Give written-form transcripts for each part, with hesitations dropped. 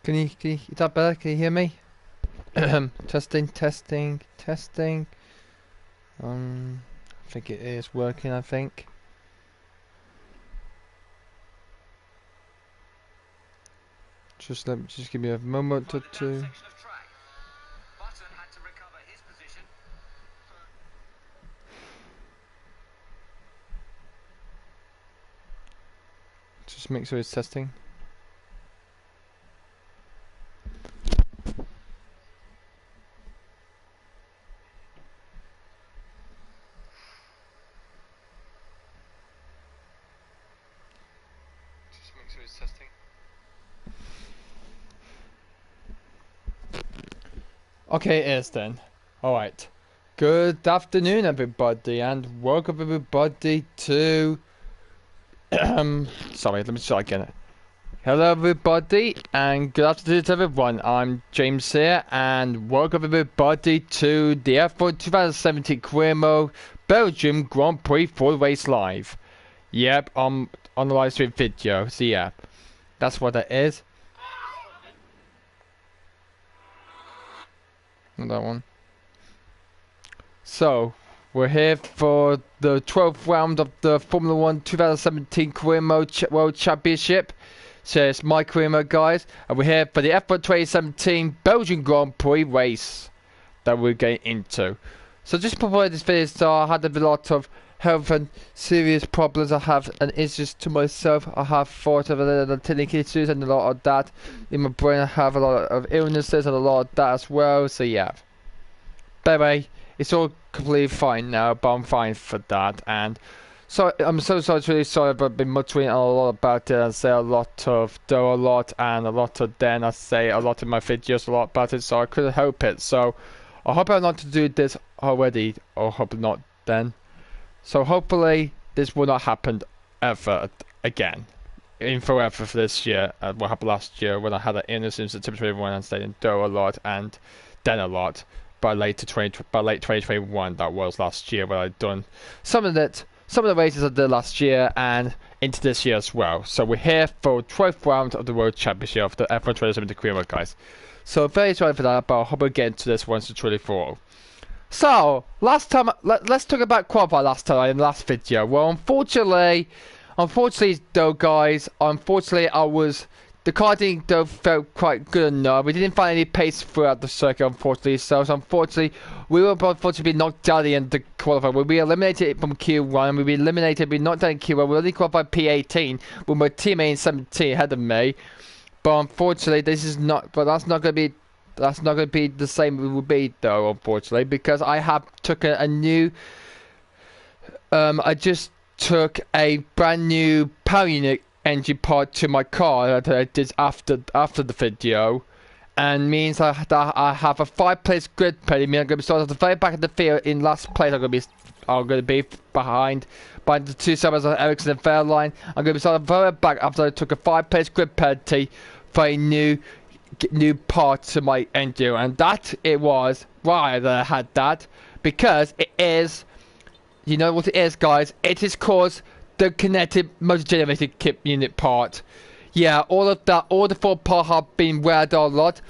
Is that better? Can you hear me? Testing. I think it is working, I think. Just give me a moment or two. Just make sure it's testing. Okay, it is then. Alright. Good afternoon, everybody, and welcome everybody to... Sorry, let me start again. Hello, everybody, and good afternoon to everyone. I'm James here, and welcome everybody to the F1 2017 Career Mode Belgium Grand Prix 4 Race Live. Yep, on the live stream video, so yeah, that's what that is. Not that one. So, we're here for the 12th round of the Formula 1 2017 Career Mode World Championship. So it's my career mode, guys, and we're here for the F1 2017 Belgian Grand Prix race that we're getting into. So just before this video started, I had a lot of health and serious problems. I have an issues to myself. I have thought of the clinic issues and a lot of that in my brain. I have a lot of illnesses and a lot of that as well. So yeah, by the way, it's all completely fine now, but I'm fine for that. And so I'm so sorry, really sorry. I've been muttering a lot about it. I say a lot of do a lot and a lot of then. I say a lot in my videos a lot about it, so I couldn't help it. So I hope I'm not to do this already, or hope not then. So hopefully this will not happen ever again in forever for this year. What happened last year when I had an illness in September 2021 and stayed in do a lot and then a lot. By late 2021, that was last year when I'd done some of the races I did last year and into this year as well. So we're here for 12th round of the World Championship of the F1 2017 Career Mode, guys. So very sorry for that, but I hope we get into this once and truly for all. So last time, let's talk about qualify last time in the last video. Well, unfortunately though, guys, the car didn't felt quite good enough. We didn't find any pace throughout the circuit, unfortunately. So unfortunately, we were unfortunately knocked out at the end of the qualifying. We'll be eliminated from Q1. We'll be eliminated. We're knocked out in Q1. We only qualified P18 with my teammate in 17 ahead of me. But unfortunately, that's not going to be the same it will be though, unfortunately, because I have took a new. I just took a brand new power unit engine part to my car that I did after the video, and means that I have a 5-place grid penalty. I'm going to be starting at the very back of the field in last place. I'm going to be behind the two Sabers of Ericsson and Fairline. I'm going to be starting very back after I took a 5-place grid penalty for a new part to my engine, and that it was why that I had that, because it is, you know what it is, guys, it is caused the connected motor generator kit unit part. Yeah, all the 4 parts have been weared a lot.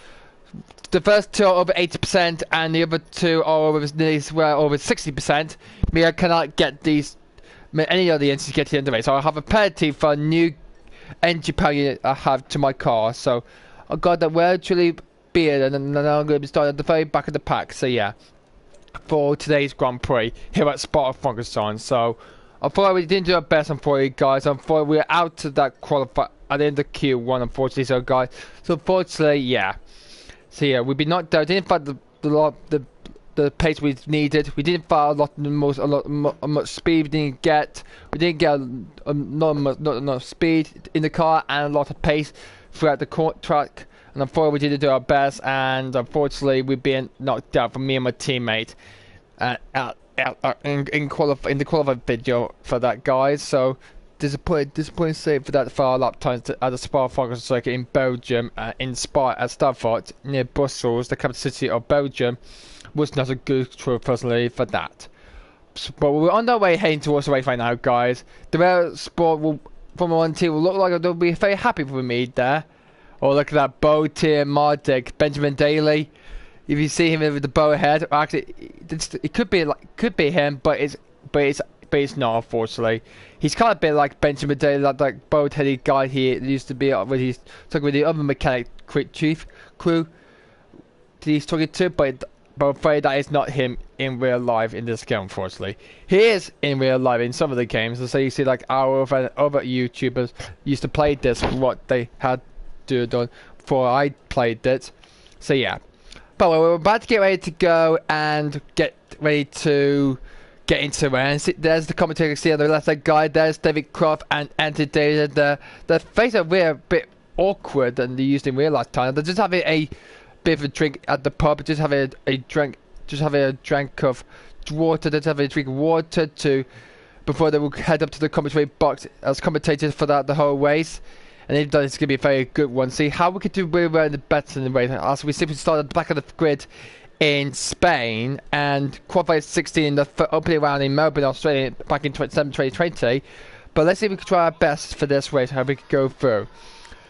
The first 2 are over 80% and the other 2 are over 60%. Me, I cannot get any of the engines get to the end of it, so I have a penalty for a new engine power unit I have to my car. So I got that will actually be it, and then I'm going to be starting at the very back of the pack. So yeah, for today's Grand Prix here at Spa-Francorchamps. So I thought we didn't do our best, unfortunately, guys. I thought we were out to that qualify at the end of Q1, unfortunately. So guys, so unfortunately, yeah. So yeah, we've been knocked out. Didn't find the pace we needed. We didn't find much speed. We didn't get not enough speed in the car and a lot of pace throughout the track. And unfortunately, we didn't do our best. And unfortunately, we've been knocked out from me and my teammate in the qualifying video for that, guys. So disappointing save for that for our lap times at the Spa-Francorchamps circuit in Belgium, in Spa at Stadfort near Brussels, the capital city of Belgium, was not a good choice personally for that. But we're on our way heading towards the race right now, guys. The Rail Sport Formula 1 team will look like they'll be very happy with me there. Oh, look at that bow tier Mardic, Benjamin Daly. If you see him with the bow head, actually, it could be him, but it's not, unfortunately. He's kind of a bit like Benjamin Daly, like bow-headed guy he used to be when he's talking with the other mechanic chief crew that he's talking to, but I'm afraid that is not him in real life in this game, unfortunately. He is in real life in some of the games, so you see like our other YouTubers used to play this, what they had done before I played it. So yeah. But we're about to get ready to go and get ready to get into it. And see, there's the commentator. See on the left side guy. There's David Croft and Anthony David. The face are a bit awkward than they used in real life time. They're just having a bit of a drink at the pub. Just having a drink. Just having a drink of water. Just having a drink of water before they will head up to the commentary box as commentators for the whole race. And they've done it's going to be a very good one. See how we could do really well in the better in the race. As we simply start at the back of the grid in Spain and qualified 16 in the opening round in Melbourne, Australia back in 2020. But let's see if we can try our best for this race, how we can go through.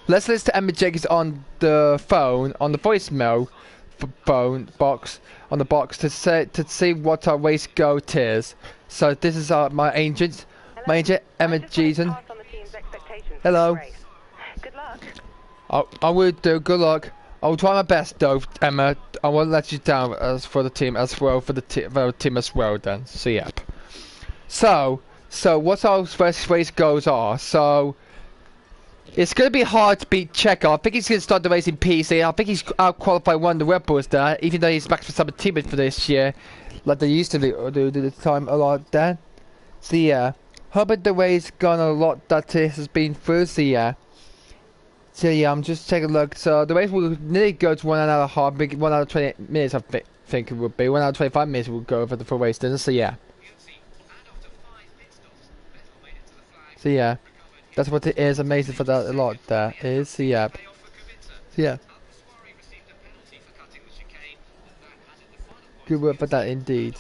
Let's listen to Emma Jenkins on the phone, on the voicemail phone box, on the box to see what our race goal is. So this is my agent, Emma Jenkins. Hello. Good luck. I will do. Good luck. I'll try my best, though, Emma. I won't let you down as for the team as well. For the team as well, then. So yep. So what our first race goals are. So it's going to be hard to beat Checo. I think he's going to start the race in PC. I think he's out qualified one of the Red Bulls there, even though he's back for some teammates for this year, like they used to do this time a lot then. So yeah. Hubbard the race gone a lot that it has been through. So yeah. So yeah, I'm just taking a look. So the race will nearly go to 1 hour and a half, 1 hour 20 minutes. I think it would be 1 hour 25 minutes. Will go for the full race then. So yeah. So yeah, that's what it is. Amazing for that a lot. There is. So yeah. So yeah. Good work for that indeed.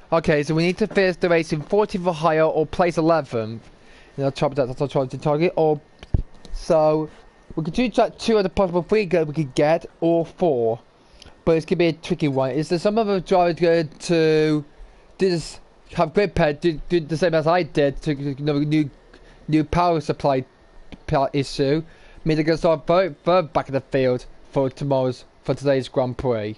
Okay, so we need to finish the race in 14th or higher or place 11th. You know, that's our trying to target. Or so we could do that 2 of the possible 3 we could get, or 4. But it's gonna be a tricky one. Is there some other drivers going to do this? Have grid pad do the same as I did to new power supply issue? I mean they're gonna start further back in the field for today's Grand Prix.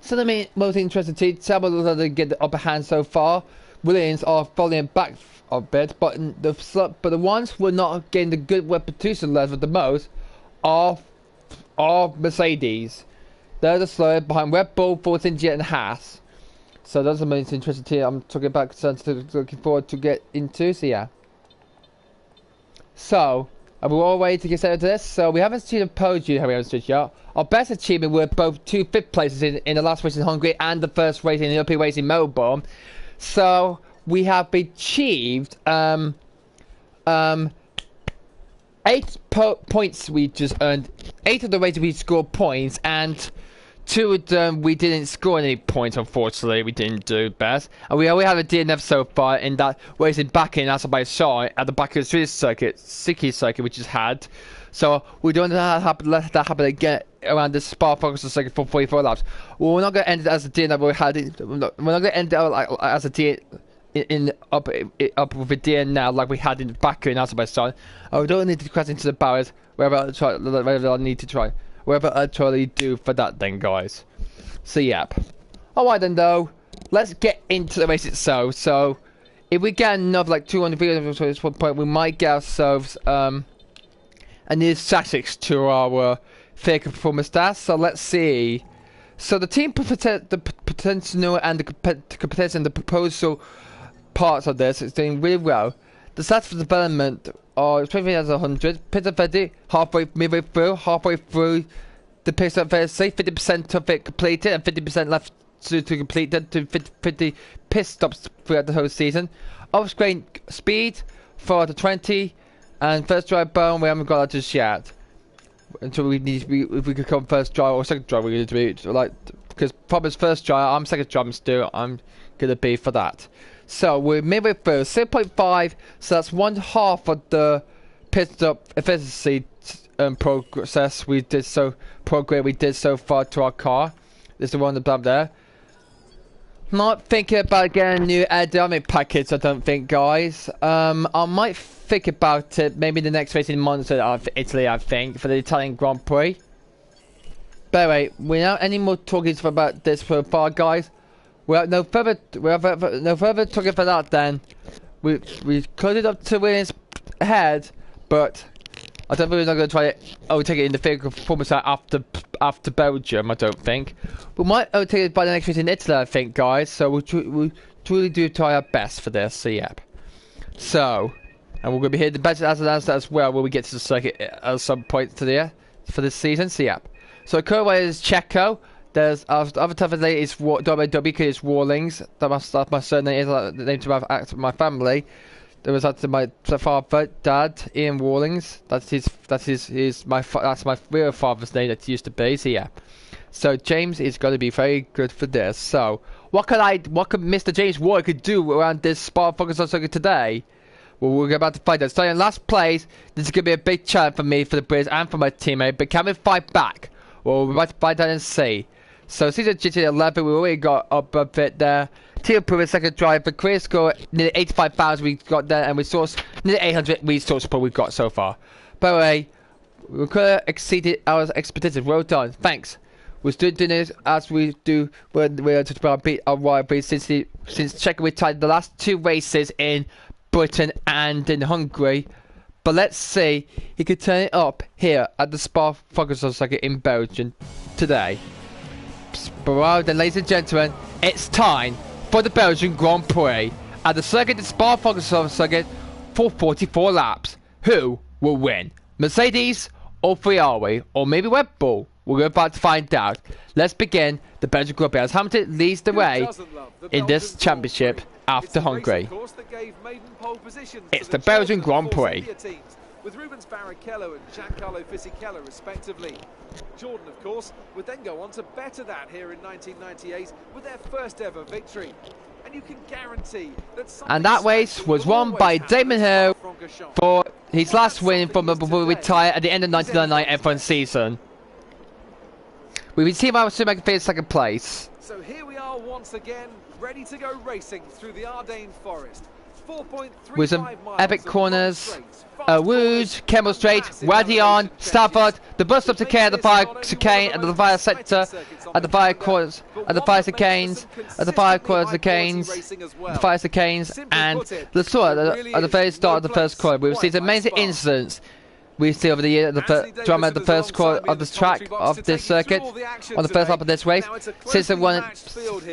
So the most interesting team, Sauber to get the upper hand so far. Williams are falling back a bit, but the ones who are not getting the good repetition level the most are Mercedes. They're the slowest behind Red Bull, Force India and Haas. So that's the most interesting team I'm talking about, looking forward to get into. So yeah. So we're all ready to get set into this. So we haven't seen a podium, have we haven't switched yet. Our best achievement were both 2 5th places in the last race in Hungary and the first race in the European race in Melbourne. So we have achieved 8 points we just earned. 8 of the races we scored points, and 2 of them we didn't score any points, unfortunately. We didn't do best. And we only have a DNF so far in that race in Baku in Azerbaijan at the Baku circuit, which is had. So we don't let that happen again around the Spa Focus circuit for 44 laps. We're not going to end it as a DNF we had. We're not going to end it as a DNF up with a DNF now like we had in Baku in Azerbaijan. We don't need to crash into the barriers wherever I need to try. Whatever I totally do for that then, guys. So yep. Alright then though, let's get into the race itself. So if we get another like 200 videos at this one point, we might get ourselves a new statistics to our vehicle performance stats. So let's see. So the team the potential and the competition and the proposal parts of this is doing really well. The stats for development are 20 as 100. Pit of 30, midway through the pace of say 50% of it completed and 50% left to complete that to 50 pit stops throughout the whole season. Off-screen speed for the 20 and first drive bone we haven't got that just yet. Until we need to be, if we could come first drive or second drive we need to be like, because Prober's first drive, I'm second drive still, I'm gonna be for that. So we're midway through 6.5, so that's 1/2 of the pit up efficiency progress we did so far to our car. There's the one above there. Not thinking about getting a new aerodynamic package, I don't think, guys. I might think about it maybe the next race in Monza of Italy, I think, for the Italian Grand Prix. But anyway, without any more talking about this so far, guys, we have no further talking for that. Then we closed it up to Williams' head, but I don't think we're not going to try to overtake it in the vehicle performance after Belgium. I don't think we might overtake it by the next race in Italy, I think, guys. So we'll truly do try our best for this. So yeah. So, and we're going to be here the best as well when we get to the circuit at some point to the for this season. So yeah. So current way is Checo. There's other type of name is WW because it's Warlings. That's my surname is the name to my family. There was actually my father, Dad, Ian Warlings. That's my real father's name that used to be. So yeah. So James is going to be very good for this. So what could Mr. James Ward could do around this Spa Focus on Circuit today? Well, we're about to find out. So in last place, this is going to be a big challenge for me, for the Brits, and for my teammate. But can we fight back? Well, we're about to find out and see. So season GT 11, we already got up a bit there. Team improvement second drive, but career score nearly 85,000 we got there, and we sourced nearly 800 resource per we've got so far. By the way, we could have exceeded our expectations. Well done, thanks. We're still doing this as we do when we're to beat our rivalry since Checo retired the last 2 races in Britain and in Hungary. But let's see, he could turn it up here at the Spa Focus Circuit in Belgium today. But well then, ladies and gentlemen, it's time for the Belgian Grand Prix at the circuit, the Spa Focus Circuit, for 44 laps. Who will win? Mercedes or Ferrari or maybe Red Bull? We're about to find out. Let's begin the Belgian Grand Prix as Hamilton leads the way in this championship after Hungary. It's the Belgian Grand Prix. With Rubens Barrichello and Giancarlo Fisichella respectively. Jordan, of course, would then go on to better that here in 1998 with their first ever victory. And you can guarantee that race was won by Damon Hill for his last win from before he retired at the end of 1999 F1 season. We've been seeing our Schumacher finish second place. So here we are once again, ready to go racing through the Ardennes forest. With some epic corners, Woods, Kemmel Straight, Wadion, Stafford, the bus up to K at the fire chicane, and the fire sector, at the fire corners, at the fire chicanes, at the fire corners, the fire chicanes, and the sword at the very start of the first corner. We've seen amazing incidents. We see over the year the drama at the first corner of the track of this circuit on the first lap of this race since the one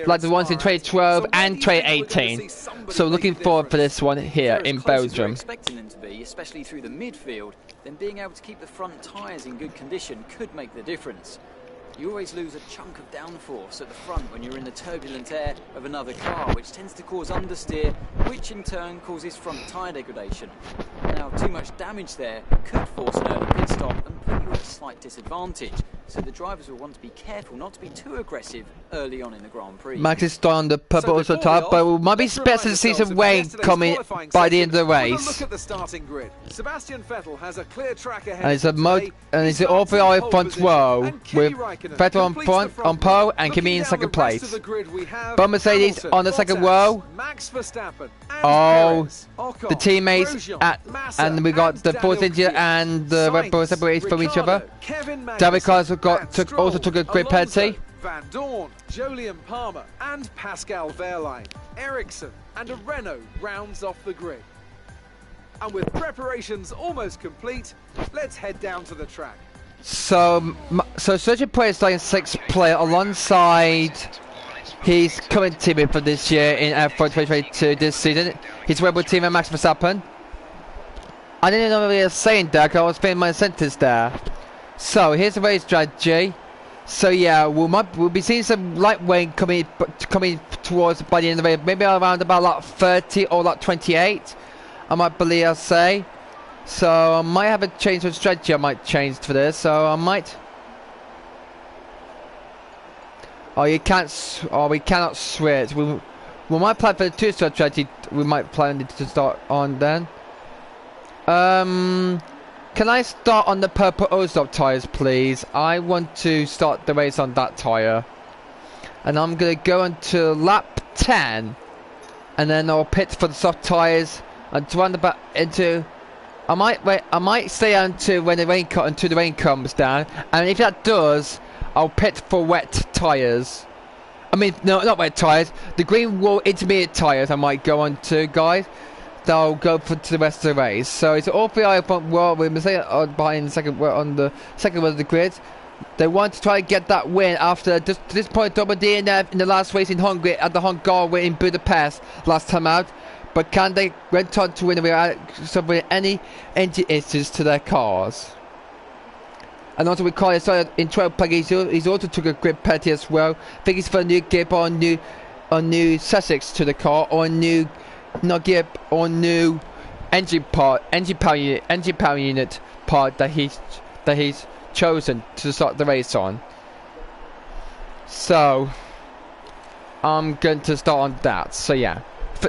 like the ones in 2012 and 2018. So looking forward for this one here in Belgium. Expecting them to be, especially through the midfield, then being able to keep the front tyres in good condition could make the difference. You always lose a chunk of downforce at the front when you're in the turbulent air of another car, which tends to cause understeer, which in turn causes front tyre degradation. Now, too much damage there could force an early pit stop and put you at a slight disadvantage, so the drivers will want to be careful not to be too aggressive early on in the Grand Prix. Max is still on the purple also top, but we might be better to see some rain coming by the end of the race. Look at the starting grid. Sebastian Vettel has a clear track ahead. And it's an all Ferrari front row with Vettel on front, on pole, and Kimi in second place. But Mercedes on the second row. Oh, the teammates and we got the fourth engine and the Red Bull separated from each other. David Cars also took a great penalty. Van Dorn, Jolyon Palmer, and Pascal Wehrlein. Ericsson and a Renault rounds off the grid. And with preparations almost complete, let's head down to the track. So Sergio Perez is like 6th player alongside his current teammate for this year in F1 2022 this season. His Red Bull teammate Max Verstappen. I didn't know what he was saying there because I was filling my sentence there. So here's the race strategy. So yeah, we'll be seeing some light rain coming towards by the end of the race, maybe around about like 30 or like 28. I might believe I'll say. So I might have a change of strategy. I might change for this. So I might. Oh, you can't. Oh, we cannot switch. We might plan for the 2-star strategy. We might plan to start on then. Can I start on the purple Ozop tyres, please? I want to start the race on that tyre. And I'm going to go into lap 10. And then I'll pit for the soft tyres. And run about into... I might wait. I might stay until when the rain comes down. And if that does, I'll pit for wet tyres. I mean, no, not wet tyres. The green wall intermediate tyres I might go on to, guys. They'll go to the rest of the race. So it's all three front wall with Mercedes behind the second on the second one of the grid. They want to try and get that win after this point double DNF in the last race in Hungary at the Hungary in Budapest last time out. But can they went on to win without suffering any engine issues to their cars? And also we call it in 12 plug. He's also took a grid penalty as well. I think he's for a new gear or new Sussex to the car or a new gear or new engine power unit part that he's chosen to start the race on. So I'm going to start on that. So yeah.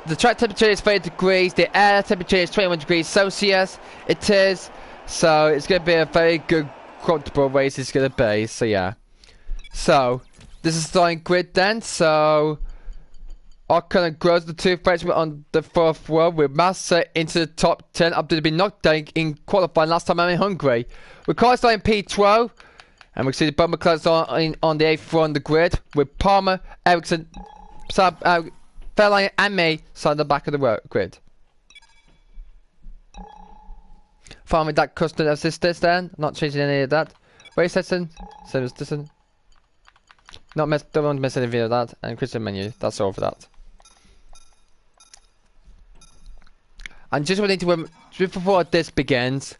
The track temperature is 30 degrees, the air temperature is 21 degrees Celsius. It is, so it's going to be a very good, comfortable race. It's going to be, so yeah. So this is starting grid then. So Ocon grows the two Frenchmen on the fourth row with Massa into the top 10 after being knocked down in qualifying last time I'm in Hungary. We're currently starting P12, and we see the Bummer close on the 8th row on the grid with Palmer, Ericsson, Fairline and me side the back of the grid. Fine with that custom assistance then. Not changing any of that. Race session. Same as this one. Don't want to miss any video of that. And Christian menu. That's all for that. And just just before this begins,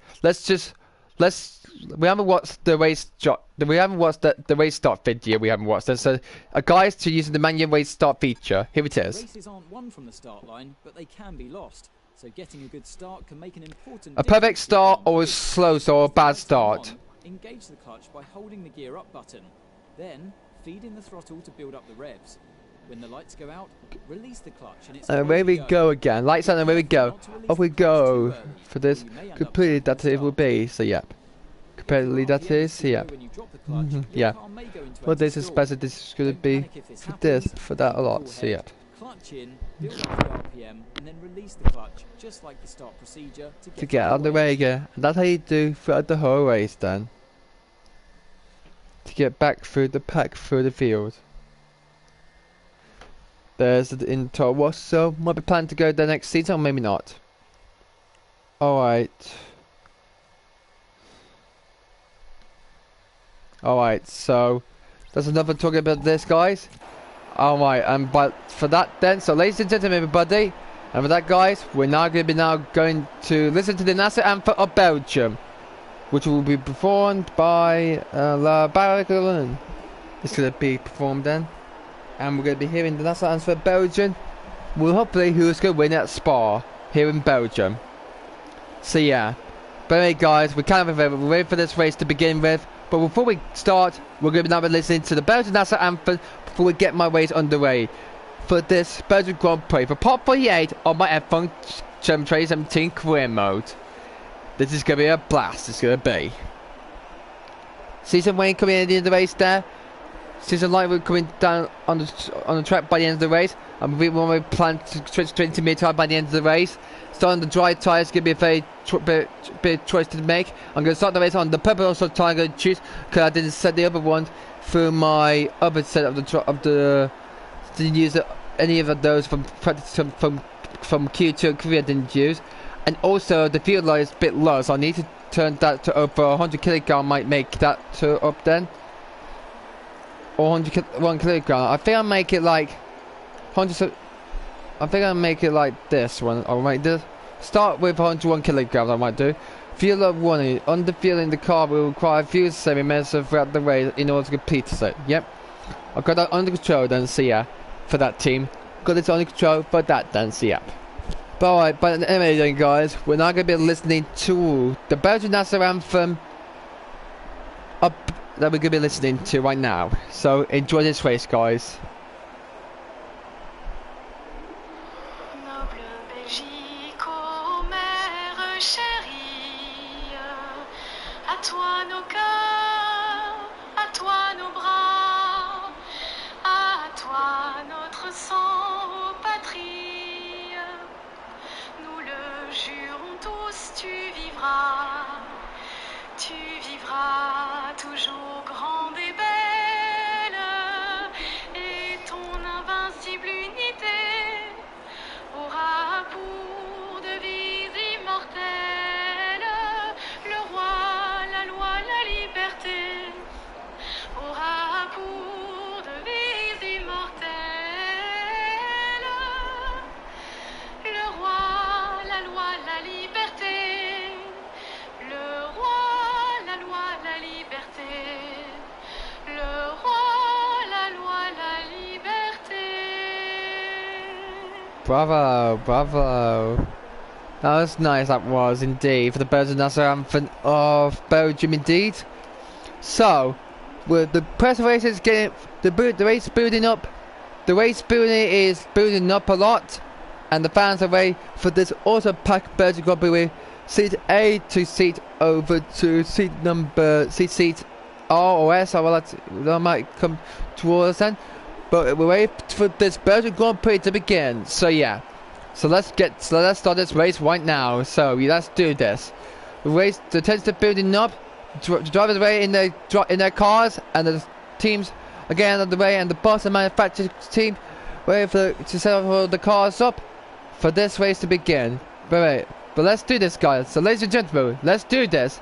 we haven't watched the race the race start video. We haven't watched. There's a guide to using the manual race start feature. Here it is. Races aren't won from the start line, but they can be lost. So getting a good start can make an important a perfect start or a slow or a bad start. Engage the clutch by holding the gear up button. Then feed in the throttle to build up the revs. When the lights go out, release the clutch and it's away we go again. Lights on and away we go. Off we go for this completely that it will be. So yeah. Completely that is, yeah. Yeah. Well, this is better. This is going to be for this, for that a lot. So yeah. Clutch in, build up the RPM, and then release the clutch, just like the start procedure to get on the way again. And that's how you do throughout the whole race, then. To get back through the pack through the field. There's the intro. What? So might be planning to go there next season, or maybe not. All right. Alright, so there's another talking about this, guys. Alright, and but for that then, so ladies and gentlemen, everybody, and for that, guys, we're now going to listen to the national anthem of Belgium, which will be performed by La Barricade. It's going to be performed then, and we're going to be hearing the national anthem of Belgium. Well, hopefully, who's going to win at Spa here in Belgium. So yeah, but anyway, guys, we're ready for this race to begin with. But before we start, we're going to now be listening to the Belgian national anthem before we get my race underway for this Belgian Grand Prix for Part 48 on my F1 2017 career mode. This is going to be a blast. It's going to be. Season Wayne coming in at the end of the race there. Season Light will coming down on the track by the end of the race. And we plan to switch to intermediate tyre by the end of the race. Starting the dry tyres is going to be a very big choice to make. I'm going to start the race on the purple also tyre I'm going to choose because I didn't set the other one through my other set of didn't use any of those from Q2 and Q3 I didn't use. And also the fuel line is a bit low, so I need to turn that to over 100 kilogram. Might make that to up then. Or 1 kilogram. I think I'll make it like 100. I think I'll make it like this one. I might do. Start with 101 kilograms. I might do. Fuel up warning. Under fueling the car will require fuel saving measures throughout the race in order to complete it. Yep. I've got that under control then. See ya. For that team. Got it under control for that then. See ya. But alright. But anyway, then, guys, we're now going to be listening to the Belgian national anthem. That we're going to be listening to right now. So enjoy this race, guys. Mère chérie, à toi nos cœurs, à toi nos bras, à toi notre sang, ô patrie. Nous le jurons tous, tu vivras toujours grande et belle, et ton invincible unité aura pour devise immortelle le roi, la loi, la liberté. Aura pour devise immortelle le roi, la loi, la liberté. Le roi, la loi, la liberté. Le roi, la loi, la liberté. Bravo, bravo. That was nice, that was indeed, for the Belgian national anthem of Belgium indeed. So, with the press race is getting, the race building up, the race is building up a lot, and the fans are ready for this also packed Belgian Grand Prix, seat A to seat over to seat number, seat R or S, that might come towards then. But we're ready for this Belgian Grand Prix to begin. So yeah, so let's start this race right now. So yeah, let's do this. The tents are building up. Drivers are ready in their cars, and the teams again on the way, and the boss and manufacturing team ready to set all the cars up for this race to begin. But let's do this, guys. So ladies and gentlemen, let's do this.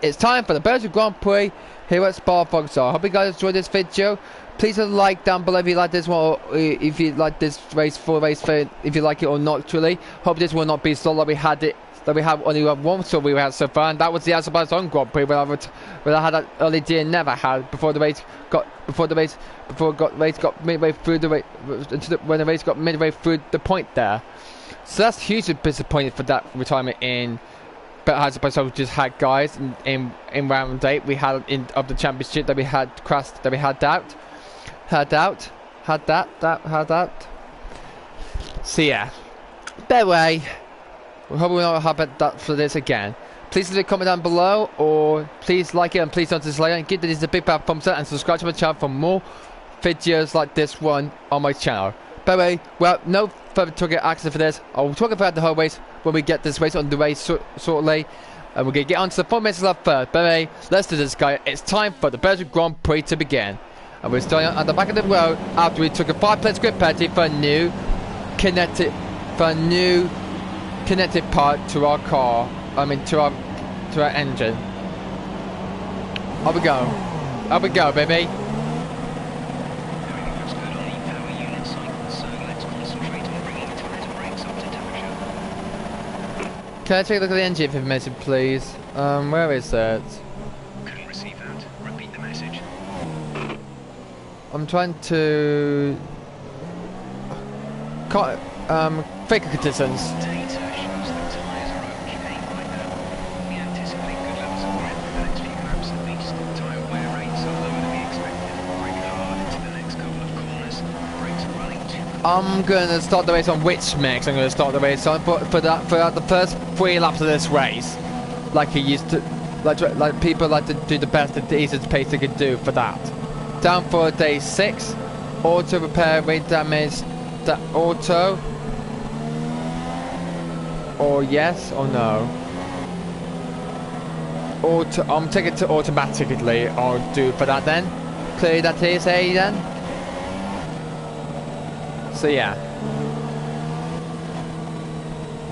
It's time for the Belgian Grand Prix here at Spa-Francorchamps. I hope you guys enjoyed this video. Please leave a like down below if you like this one, or if you like this race, if you like it or not. Truly, hope this will not be so like we had it. That we have only one story we had so far, and that was the Azerbaijan Grand Prix where I had that early deer never had before the race got midway through the race, when the race got midway through the point there. So that's hugely disappointed for that retirement in. But Azerbaijan we just had, guys, in round 8 we had of the championship that we had crashed, that we had that. So yeah, that way. We hope we won't have that for this again. Please leave a comment down below, or please like it and please don't dislike it, and give this a big bad thumbs up and subscribe to my channel for more videos like this one on my channel. By the way, well, no further talking access for this. I'll talk about the whole race when we get this race on the race shortly, and we're gonna get onto the 4 minutes left first. By the way, let's do this, guys. It's time for the Belgian Grand Prix to begin, and we're starting at the back of the road after we took a 5-place grid penalty for a new connected part to our car, to our engine. Up we go, baby. Can I take a look at the engine information, please? Where is that? Couldn't receive that. Repeat the message. I'm trying to fake conditions. I'm gonna start the race on which mix I'm gonna start the race on for the first 3 laps of this race, like he used to, like people like to do the best and the easiest pace they could do for that. Down for day 6, auto repair rate damage, auto, or yes or no. Auto, I'm taking it to automatically. I'll do for that then. Clear that TSA then. So yeah,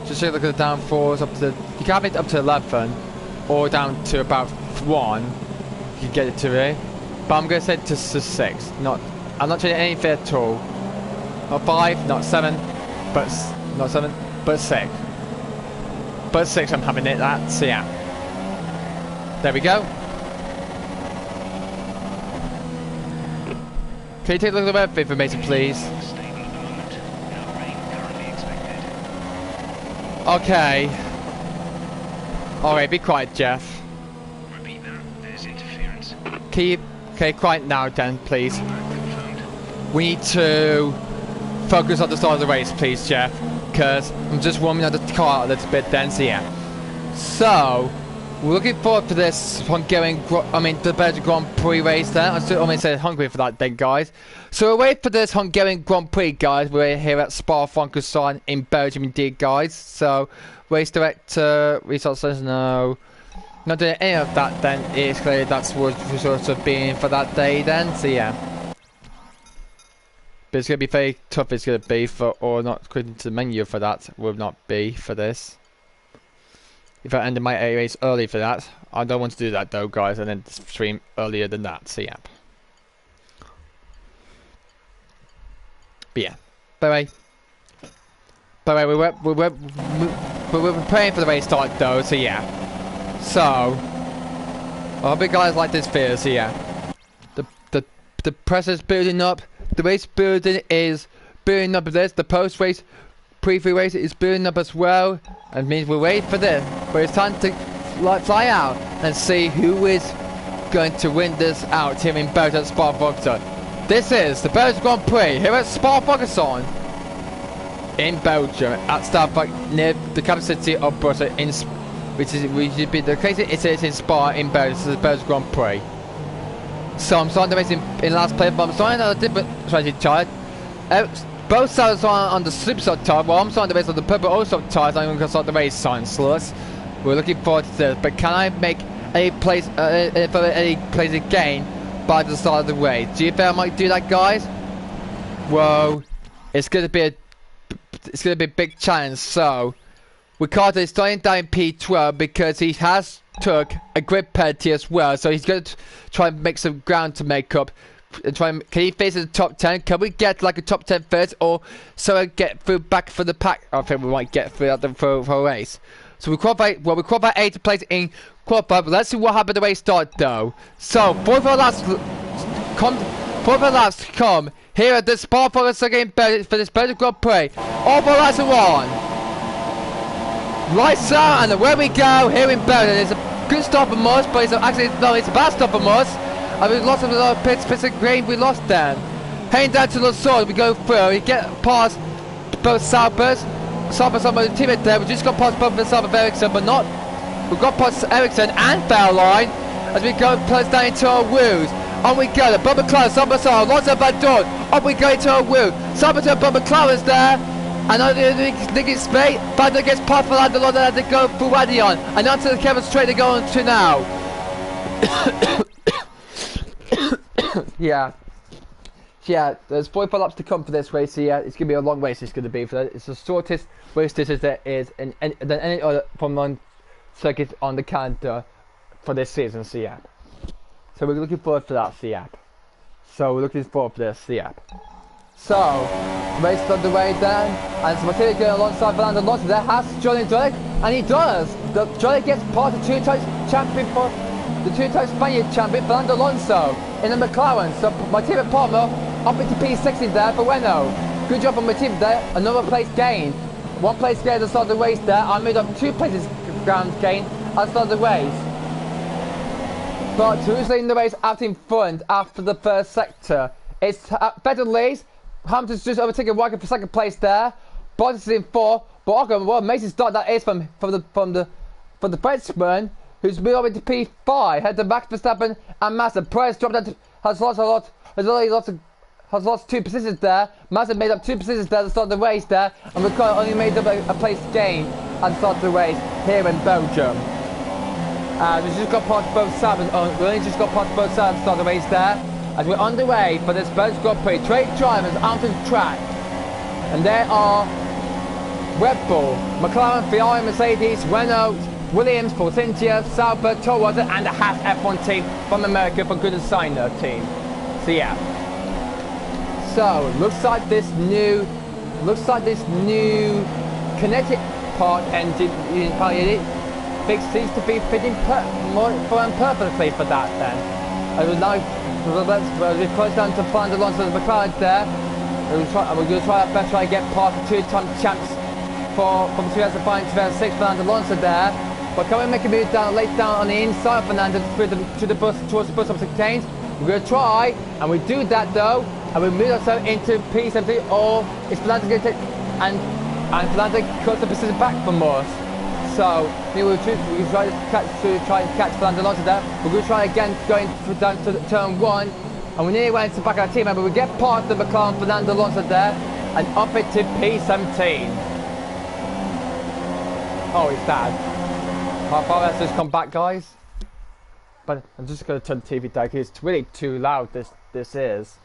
just take a look at the downforce up to you can have it up to 11 or down to about 1. You can get it to it, but I'm gonna set it to 6. I'm not changing anything at all. Not 5, not 7, but 6. But 6, I'm having it. That. So yeah, there we go. Can you take a look at the weather information, please? Okay. Alright, be quiet, Jeff. Repeat that. There's interference. Okay, quiet now then, please. We need to focus on the start of the race, please, Jeff. because I'm just warming up the car a little bit then, so yeah. So, we're looking forward to this Hungarian, the Belgian Grand Prix race there. I'm still saying hungry for that then, guys. So we're waiting for this Hungarian Grand Prix, guys. We're here at Spa-Francorchamps in Belgium indeed, guys. So, race director, resource says no. Not doing any of that then. It's clear that's what we're sort of being for that day then, so yeah. But it's going to be very tough, it's going to be for, or not according to the menu for that, will not be for this. If I ended my A race early for that, I don't want to do that though, guys, and then stream earlier than that, so yeah. But yeah, bye bye. We were preparing for the race start though, so yeah. So, I hope you guys like this video, so yeah. The press is building up, the race building is building up this, the post-race preview race is building up as well, and means we're waiting for this, but it's time to fly out and see who is going to win this out here in Belgium at Spa-Francorchamps. This is the Belgian Grand Prix here at Spa-Francorchamps in Belgium at Starbuck near the capital city of Brussels, which should be the case it is in Spa in Belgium. This is the Belgian Grand Prix. So I'm starting the race in last place, but I'm starting on a different strategy chart. Both sides are on the super soft tire, while I'm starting the race on the purple all soft tires. I'm going to start the race sign slots. We're looking forward to this, but can I make any place again by the start of the race? Do you think I might do that, guys? Well, it's going to be a big challenge. So Ricardo is starting down in P12 because he has took a grid penalty as well, so he's going to try and make some ground to make up. Can he face the top 10? Can we get like a top 10 first, or so I get through back for the pack? I think we might get through for a race. So we qualify 8th place in qualify, but let's see what happened the race start though. So 4 of our last come here at this Spa-Francorchamps again for this Belgian Grand Prix. All of our lights are on. Lights out, and away we go here in Belgium. It's a good stop from us, but it's a bad stop from us. And we lost a lot of pits and green, we lost then. Heading down to the sword, we go through, we get past both Saubers on the teammate there. We just got past both the Sauber Ericsson, but not. We've got past Ericsson and Fairline as we go close down into our wheels. On we go, the Bubba McLaren, Sauber Sauber, lots of bad door. Up we go into our wheel. Sauber to Bubba McLaren's there. And I think it's straight, but it gets past Fernando Alonso and they go through Radion. And onto the Kevin straight they go on to now. Yeah, there's 45 laps to come for this race, so yeah, it's going to be a long race. It's going to be for that. It's the shortest race distance there is than any other Formula 1 circuit on the calendar for this season, so yeah. So we're looking forward to that, so yeah. So we're looking forward to this, so yeah. So, race on the way then, and it's Matteo going alongside Fernando Alonso. There has Johnny Drake, and he does. Johnny gets past the 2 times champion for the 2 times Spaniard champion Fernando Alonso in the McLaren. So Matteo Palmer up into P16 there for Renault. Good job on Matteo there. Another place gain. 1 place gain at the start of the race there. I made up 2 places ground gain at the start of the race. But who's leading the race out in front after the first sector? It's Vettel leads. Hamilton's just overtaken Walker for 2nd place there. Bottas is in 4. But Ocon, what amazing start that is from the Frenchman, who's moved over to P5. Head to Max Verstappen and Massa. Perez dropped down to, has lost 2 positions there. Massa made up 2 positions there at the start of the race there, and Ricardo only made up a place gain at the start of the race here in Belgium. And we just got past both sides. We only just got past both sides at the start of the race there. As we're underway for this Belgian Grand Prix, 3 drivers out on track, and there are Red Bull, McLaren, Ferrari, Mercedes, Renault, Williams, Force India, Sauber, Toyota, and the Haas F1 team from America for Good Designer team. So yeah. So looks like this new kinetic part engine unit seems to be fitting perfectly for that then. I would like. We're close down to Fernando Alonso's McLaren there. We're going to try our best to try and get past the 2-time champs from 2005 and 2006, Fernando Alonso there. But can we make a move down, late down on the inside of Fernando towards the bus of 16? We're going to try, and we do that though, and we move ourselves into P17, or is Fernando going to take, and and Fernando cut the position back from us. So we try to catch Fernando Alonso there. We're going to try again going down to turn 1, and we nearly went to back our team, but we get past the McLaren Fernando Alonso there, and up it to P17. Oh, it's bad. How far let's just come back, guys. But I'm just going to turn the TV down because it's really too loud. This is.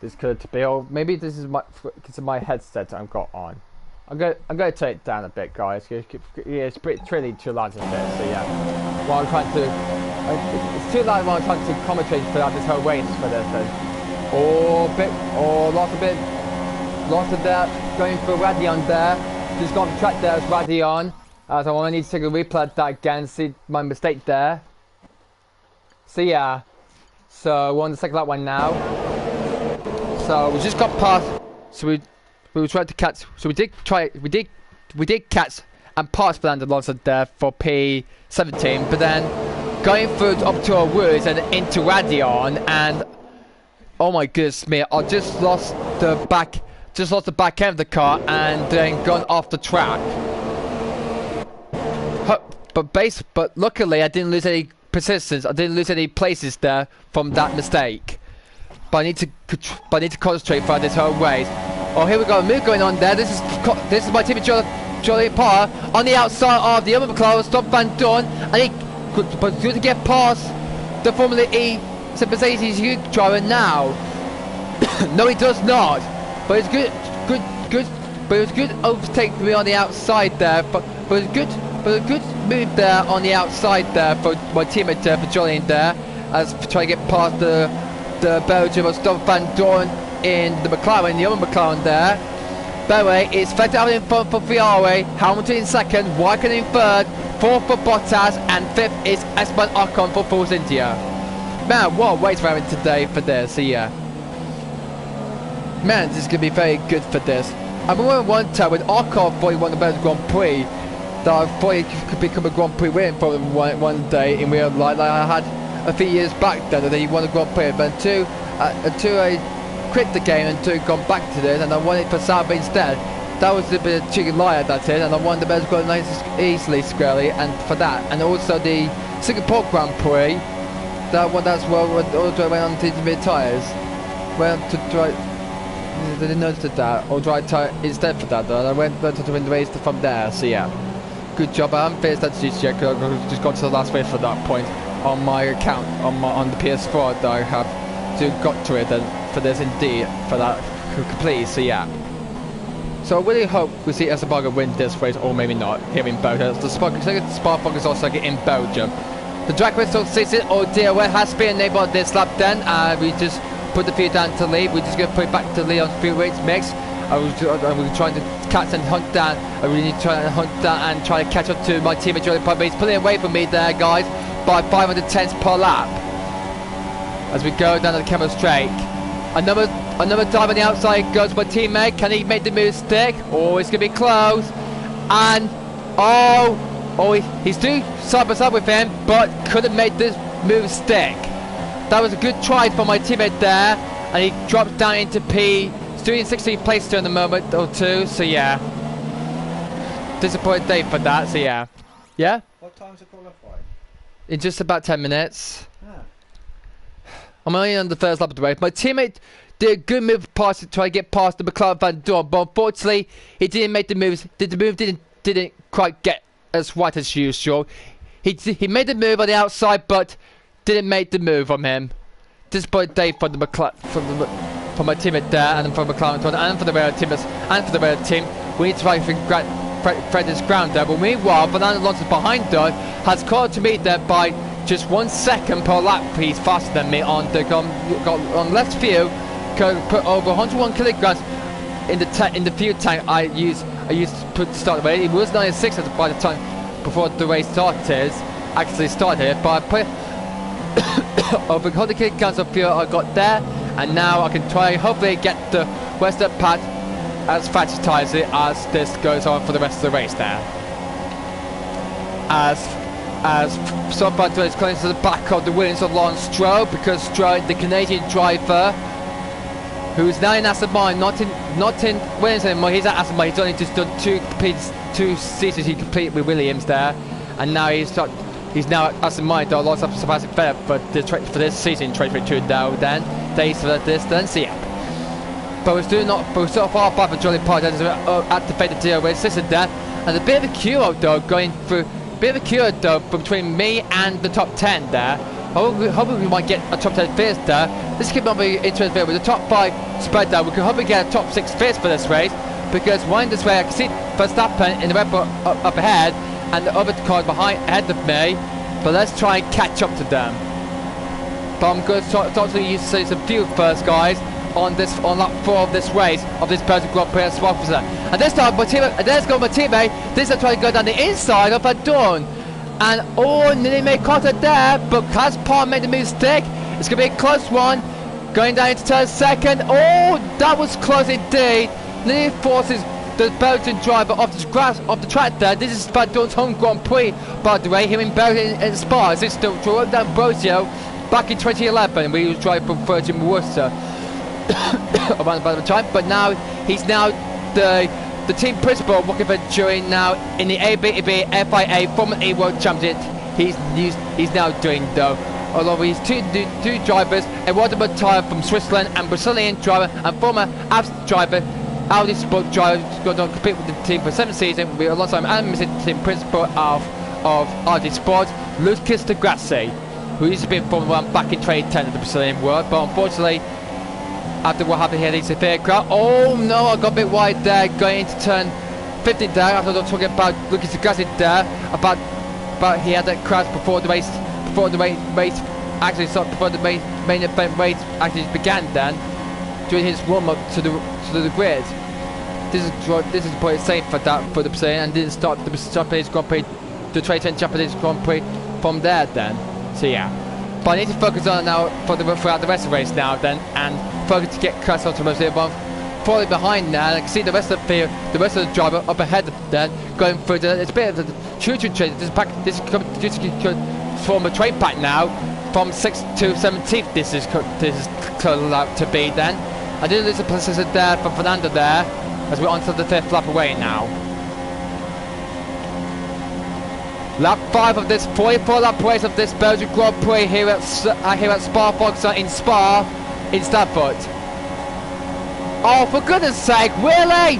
This could be. Oh, maybe this is my headset I've got on. I'm going to turn it down a bit, guys. It's really too loud to fit. So yeah, while I'm trying to, it's too loud while I'm trying to commentate for this whole race for this. Lots of that going for Radion there. Just got the track there as Radion. So I want to need to take a replay of that again. See my mistake there. So yeah, so we're on the second lap one now. So we just got past. So we tried to catch. So we did catch and pass Fernando Alonso there for P17. But then going through up to our woods and into Radion, and oh my goodness me, I just lost the back end of the car and then gone off the track. But luckily I didn't lose any persistence. I didn't lose any places there from that mistake. But I need to concentrate for this whole race. Oh, here we go. Move going on there. This is my teammate Jolly Parr on the outside of the other McLaren. Stop Van Dorn, and he could to get past the Formula E Mercedes driver now. No, he does not. But it's good. But it was good overtake me on the outside there. But it was good. But a good move there on the outside there for my teammate there, for Jolly there, as for trying to get past the Belgian Stoff Van Dorn in the McLaren, the other McLaren there. By the way, it's Vettel in front for Ferrari, Hamilton in second, Raikkonen in third, fourth for Bottas, and fifth is Esteban Ocon for Force India. Man, what a race we're having today for this, so yeah. Man, this is going to be very good for this. I remember one time when Ocon thought he won the Belgian Grand Prix, that I thought he could become a Grand Prix winner for one day in real life, like I had a few years back then, and then he won a Grand Prix. But until I quit the game and gone back to this, and I won it for Sauber instead. That was a bit of chicken liar, that's it, and I won the Belgian Grand Prix easily, squarely, and for that, and also the Singapore Grand Prix. That's where I went on to mid tyres. Went to try. They didn't notice that, or dry tyre instead for that though, and I went to win the race from there. So yeah. Good job. I haven't finished that just yet because I've just got to the last race for that point on my account on the PS4 that I have got to it, and for this indeed for that complete. So yeah. So I really hope we see Esteban win this race, or maybe not here in Belgium. The Spa Focus also in Belgium. The drag race season or DOL has been enabled this lap then. We just put the field down to lead. We're just going to put it back to lead on field race mix. We're trying to catch and hunt down. I really need to try and hunt down and try to catch up to my teammate Jolly Parr. He's pulling away from me there, guys, by 500 tenths per lap. As we go down the camera straight. Another dive on the outside goes my teammate. Can he make the move stick? Oh, it's going to be close. And, he's doing side by side with him, but couldn't make this move stick. That was a good try for my teammate there. And he drops down into P. Doing 16th place in the moment or two, so yeah. Disappointed day for that, so yeah. Yeah? What time's the qualifying? In just about 10 minutes. Ah. I'm only on the first lap of the race. My teammate did a good move past to try to get past the McLaren Van Dorn, but unfortunately he didn't make the moves. The move didn't quite get as right as usual. He made the move on the outside, but didn't make the move from him. Disappointed day for the for my teammate there, and for McLaren and for the rail team, we need to try and thread this ground there. But meanwhile, Fernando Alonso behind us has caught to me there by just 1 second per lap. He's faster than me on left field. Put over 101 kilograms in the fuel tank. I used to put to start the race. It was 96 by the time before the race started. Actually started, but I put over 100 kilograms of fuel I got there. And now I can try, hopefully get the western part as fast as this goes on for the rest of the race there. As Sofa is coming to the back of the Williams of Lawrence Stroll, because Stroll, the Canadian driver, who's now in Aston Martin, not in Williams anymore. He's at Aston Martin. He's only just done two seasons he completed with Williams there, and now he's now at Aston Martin. Though lots of surprising better for this season, 2022 now. Then days for the distance, yeah. But we're still far apart from Jolly Park. There's activated deal with Sisson there, and a bit of a queue though going through. Bit of a queue though between me and the top 10 there. Hopefully we might get a top 10 finish there. This could not be interesting with the top 5 spread there. We could hopefully get a top 6 finish for this race, because one this way I can see Verstappen in the Red Bull up ahead and the other car ahead of me. But let's try and catch up to them. But I'm going to talk to you some fuel first, guys, on lap 4 of this race of this Belgian Grand Prix sponsor. And this time my teammate, this is trying to go down the inside of Dawn. And nearly made contact there, but has Paul made a mistake? It's going to be a close one. Going down into turn second. Oh, that was close indeed. Nearly forces the Belgian driver off the track there. This is Dawn's home Grand Prix, by the way, here in Belgium in Spa. This is the drove down Brosio back in 2011. We was driving from Virgin Worcester around about the time, but now he's the team principal working for during now in the ABB FIA Formula E World Championship. He's now doing though. Although he's two drivers, Eduardo Montoya from Switzerland, and Brazilian driver and former Abs driver, Audi Sport driver, going to compete with the team for 7th season. We alongside him and the team principal of Audi Sport, Lucas de Grassi, who used to be in Formula 1 back in 2010 at the Brazilian World, but unfortunately, after what happened here, he's a fair crowd. Oh no, I got a bit wide there, going into turn 50 there. After I'm talking about Lucas de Grassi there, about he had that crash before the race actually started, before the main event race actually began. Then during his warm up to the grid, this is probably safe for the Brazilian, and didn't start the Japanese Grand Prix, the 2010 Japanese Grand Prix from there. Then, so yeah. But I need to focus on now throughout the rest of the race now then, and focus to get Chris onto most of falling behind now. And I can see the rest of the driver up ahead then, going through it's a bit of a choo-choo train. This could form a train pack now from 6th to 17th. This is out to be then. I did lose a position there for Fernando there, as we're onto the 5th lap away now. Lap 5 of this 44-lap race of this Belgian Grand Prix here at Spa-Francorchamps in Spa, in Stanford. Oh, for goodness sake, really?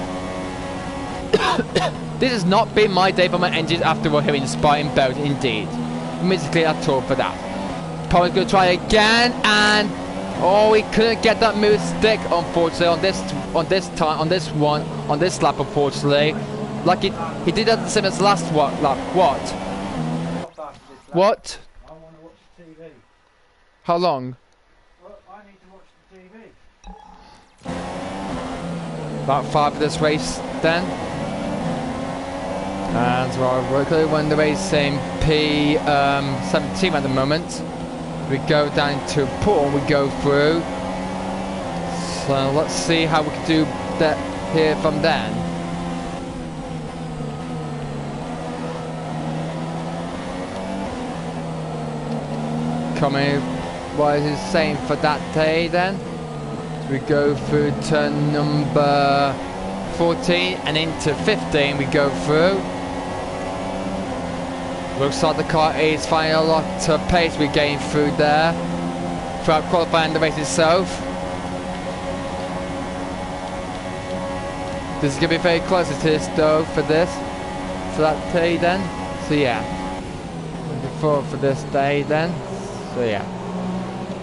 This has not been my day for my engines after all here in Spa in Belgium, indeed. Musically at all for that. Paul's going to try again, and oh, he couldn't get that move stick, unfortunately, on this lap, unfortunately. Like he did that the same as last lap. What? I want to watch the TV. How long? Well, I need to watch the TV. About 5 of this race then. And we're currently when the race in P17 at the moment. We go down to Pool, we go through. So let's see how we can do that here from then. Coming, what is it saying for that day then? We go through turn number 14 and into 15 we go through. Looks like the car is finding a lot of pace we're getting through there throughout qualifying the race itself. This is going to be very close to this though for that day then. So yeah, for this day then. So yeah,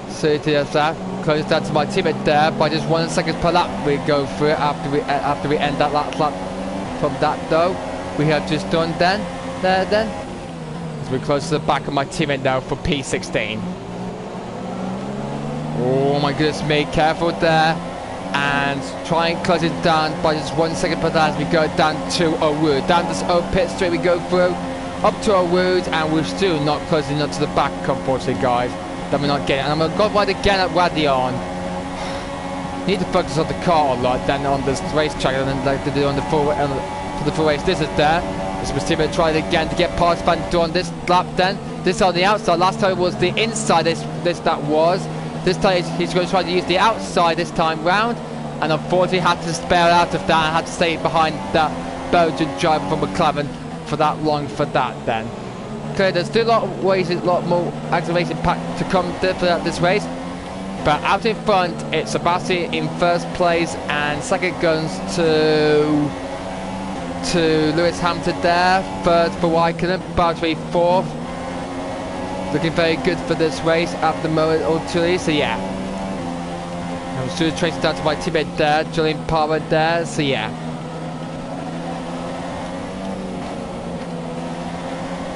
so it is that close down to my teammate there by just 1 second per lap. We go through it after we end that last lap. From that though, we have just done then. As we're close to the back of my teammate now for P16. Oh my goodness me! Careful there, and try and close it down by just 1 second per lap as we go down to a wood. Down this old pit straight we go through. Up to our wood, and we're still not closing up to the back, unfortunately, guys. That we're not getting. And I'm going to go right again at Radion. Need to focus on the car a lot than on this racetrack, and then like to do on the full race. This is there. This was Timmy tried again to get past Van Dorn this lap. Then this on the outside. Last time it was the inside. That was. This time he's going to try to use the outside this time round, and unfortunately had to spare out of that and had to stay behind that Belgian driver from McLaren for that long for that then. Okay, there's still a lot of ways, a lot more acceleration pack to come for this race. But out in front, it's Sebastian in first place, and second guns to Lewis Hamilton there. Third for Raikkonen, Valtteri fourth. Looking very good for this race at the moment, ultimately. So yeah, I'm still tracing down to my teammate there, Julian Palmer there. So yeah,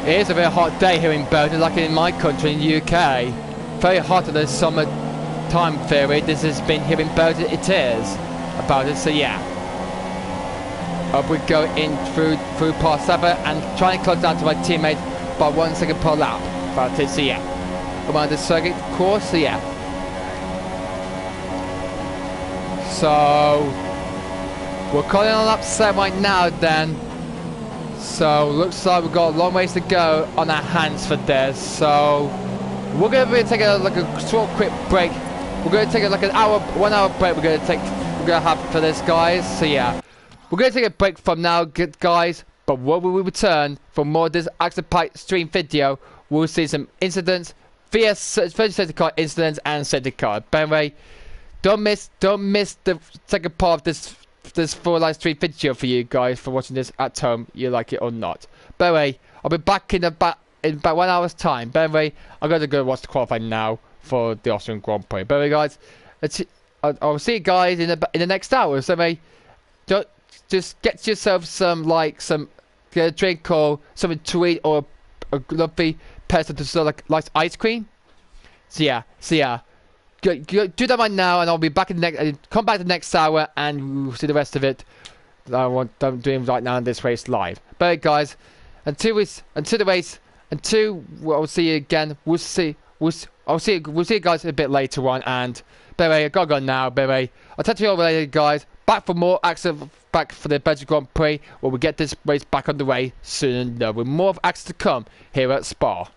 it is a very hot day here in Belgium, like in my country, in the UK. Very hot in the summer time period. This has been here in Belgium. It is about it. So yeah, up we go in through par 7 and trying to close down to my teammate by 1 second per lap. About it. So yeah, around the circuit course. So yeah, so we're calling on lap 7 right now then. So looks like we've got a long ways to go on our hands for this. So we're going to take a short quick break. We're going to take like an hour, 1 hour break. We're going to have for this, guys. So yeah, we're going to take a break from now, guys. But when we return for more of this accident packed stream video, we'll see some incidents, VS safety car incidents and safety car. By the way, don't miss the second part of this full live stream video for you guys for watching this at home, you like it or not. By the way, I'll be back in about 1 hour's time. By the way, I'm going to go watch the qualifying now for the Austrian Grand Prix. By the way, guys, I'll see you guys in the next hour. So anyway, just get yourself some get a drink or something to eat, or a lovely person to sort of like ice cream. So yeah. Do that right now, and I'll be back in the next. Come back the next hour, and we'll see the rest of it. I'm doing right now in this race live. But guys, until the race, I'll see you again. We'll see you guys a bit later on. And by the way, I gotta go now. By the way, I'll touch you all later, guys. Back for more action, back for the Belgian Grand Prix, where we get this race back on the way soon. With more action to come here at Spa.